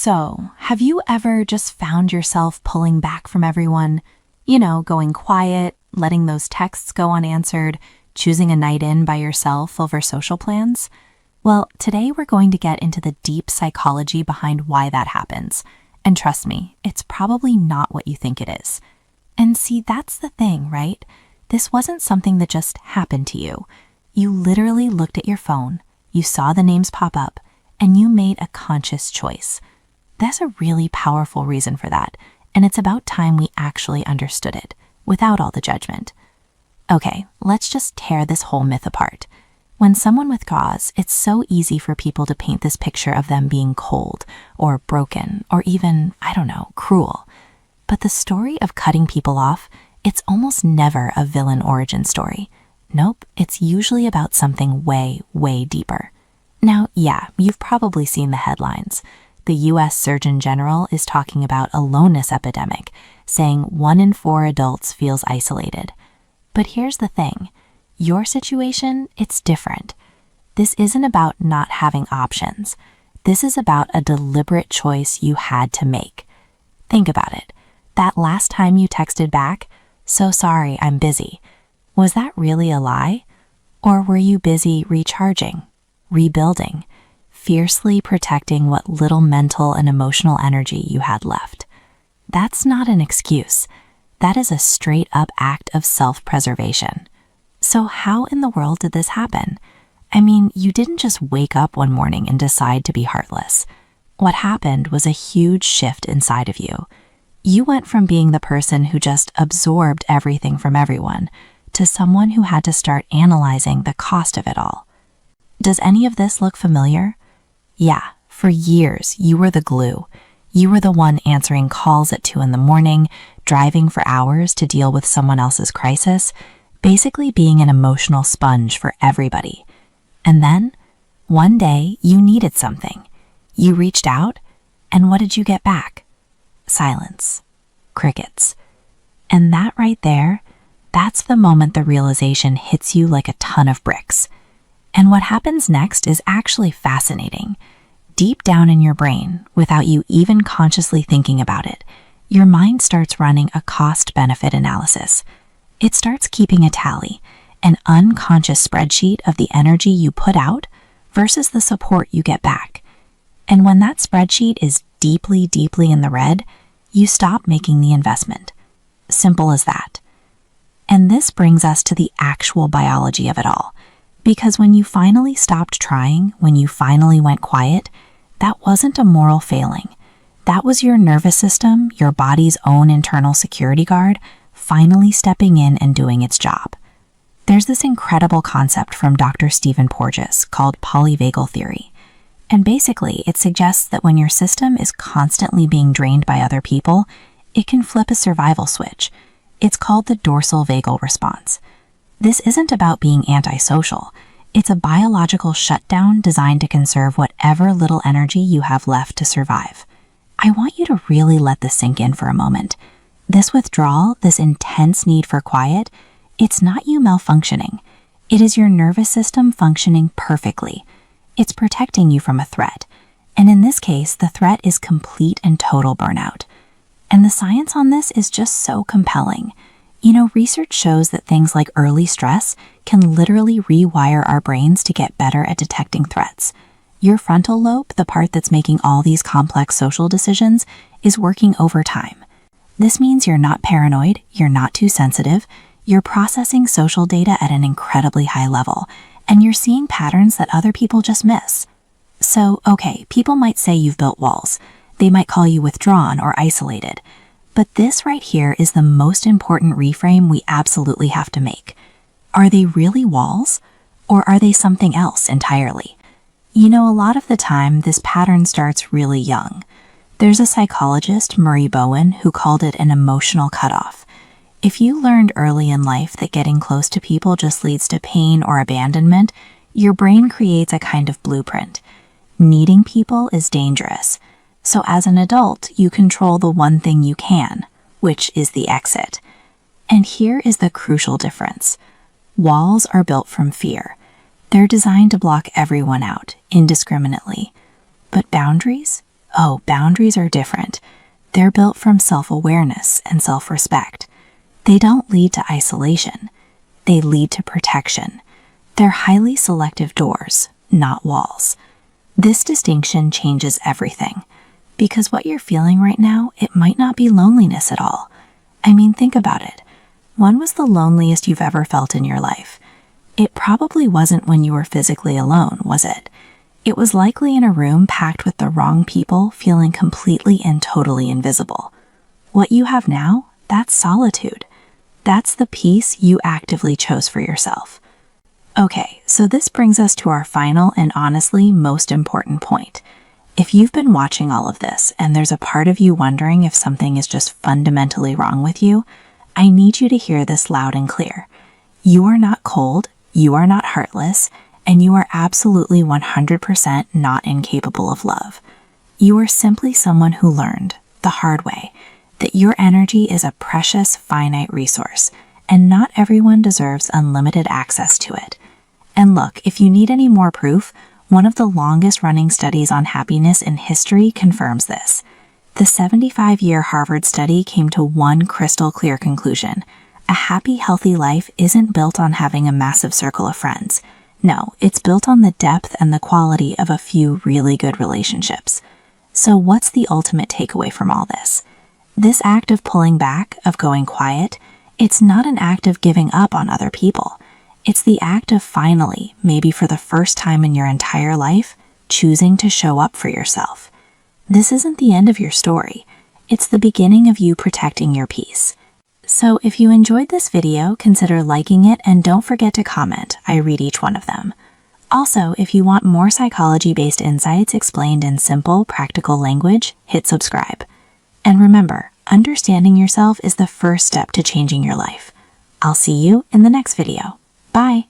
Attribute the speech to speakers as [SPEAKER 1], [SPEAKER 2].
[SPEAKER 1] So, have you ever just found yourself pulling back from everyone? Going quiet, letting those texts go unanswered, choosing a night in by yourself over social plans? Well, today we're going to get into the deep psychology behind why that happens. And trust me, it's probably not what you think it is. And see, that's the thing, right? This wasn't something that just happened to you. You literally looked at your phone, you saw the names pop up, and you made a conscious choice. There's a really powerful reason for that, and it's about time we actually understood it, without all the judgment. Okay, let's just tear this whole myth apart. When someone withdraws, it's so easy for people to paint this picture of them being cold, or broken, or even, cruel. But the story of cutting people off, it's almost never a villain origin story. Nope, it's usually about something way, way deeper. Now, yeah, you've probably seen the headlines. The US Surgeon General is talking about a loneness epidemic, saying 1 in 4 adults feels isolated. But here's the thing. Your situation, it's different. This isn't about not having options. This is about a deliberate choice you had to make. Think about it. That last time you texted back, "So sorry, I'm busy." Was that really a lie? Or were you busy recharging, rebuilding, fiercely protecting what little mental and emotional energy you had left? That's not an excuse. That is a straight-up act of self-preservation. So how in the world did this happen? I mean, you didn't just wake up one morning and decide to be heartless. What happened was a huge shift inside of you. You went from being the person who just absorbed everything from everyone to someone who had to start analyzing the cost of it all. Does any of this look familiar? Yeah, for years, you were the glue. You were the one answering calls at 2 in the morning, driving for hours to deal with someone else's crisis, basically being an emotional sponge for everybody. And then, one day, you needed something. You reached out, and what did you get back? Silence. Crickets. And that right there, that's the moment the realization hits you like a ton of bricks. And what happens next is actually fascinating. Deep down in your brain, without you even consciously thinking about it, your mind starts running a cost-benefit analysis. It starts keeping a tally, an unconscious spreadsheet of the energy you put out versus the support you get back. And when that spreadsheet is deeply, deeply in the red, you stop making the investment. Simple as that. And this brings us to the actual biology of it all. Because when you finally stopped trying, when you finally went quiet, that wasn't a moral failing. That was your nervous system, your body's own internal security guard, finally stepping in and doing its job. There's this incredible concept from Dr. Stephen Porges called polyvagal theory. And basically, it suggests that when your system is constantly being drained by other people, it can flip a survival switch. It's called the dorsal vagal response. This isn't about being antisocial. It's a biological shutdown designed to conserve whatever little energy you have left to survive. I want you to really let this sink in for a moment. This withdrawal, this intense need for quiet, it's not you malfunctioning. It is your nervous system functioning perfectly. It's protecting you from a threat. And in this case, the threat is complete and total burnout. And the science on this is just so compelling. Research shows that things like early stress can literally rewire our brains to get better at detecting threats. Your frontal lobe, the part that's making all these complex social decisions, is working overtime. This means you're not paranoid, you're not too sensitive, you're processing social data at an incredibly high level, and you're seeing patterns that other people just miss. So, okay, people might say you've built walls. They might call you withdrawn or isolated. But this right here is the most important reframe we absolutely have to make. Are they really walls, or are they something else entirely? A lot of the time, this pattern starts really young. There's a psychologist, Murray Bowen, who called it an emotional cutoff. If you learned early in life that getting close to people just leads to pain or abandonment, your brain creates a kind of blueprint. Needing people is dangerous. So as an adult, you control the one thing you can, which is the exit. And here is the crucial difference. Walls are built from fear. They're designed to block everyone out, indiscriminately. But boundaries? Oh, boundaries are different. They're built from self-awareness and self-respect. They don't lead to isolation. They lead to protection. They're highly selective doors, not walls. This distinction changes everything. Because what you're feeling right now, it might not be loneliness at all. I mean, think about it. When was the loneliest you've ever felt in your life? It probably wasn't when you were physically alone, was it? It was likely in a room packed with the wrong people, feeling completely and totally invisible. What you have now, that's solitude. That's the peace you actively chose for yourself. Okay, so this brings us to our final and honestly most important point. If you've been watching all of this and there's a part of you wondering if something is just fundamentally wrong with you, I need you to hear this loud and clear. You are not cold, you are not heartless, and you are absolutely 100% not incapable of love. You are simply someone who learned, the hard way, that your energy is a precious, finite resource, and not everyone deserves unlimited access to it. And look, if you need any more proof, one of the longest-running studies on happiness in history confirms this. The 75-year Harvard study came to one crystal-clear conclusion. A happy, healthy life isn't built on having a massive circle of friends. No, it's built on the depth and the quality of a few really good relationships. So what's the ultimate takeaway from all this? This act of pulling back, of going quiet, it's not an act of giving up on other people. It's the act of finally, maybe for the first time in your entire life, choosing to show up for yourself. This isn't the end of your story. It's the beginning of you protecting your peace. So if you enjoyed this video, consider liking it and don't forget to comment. I read each one of them. Also, if you want more psychology-based insights explained in simple, practical language, hit subscribe. And remember, understanding yourself is the first step to changing your life. I'll see you in the next video. Bye!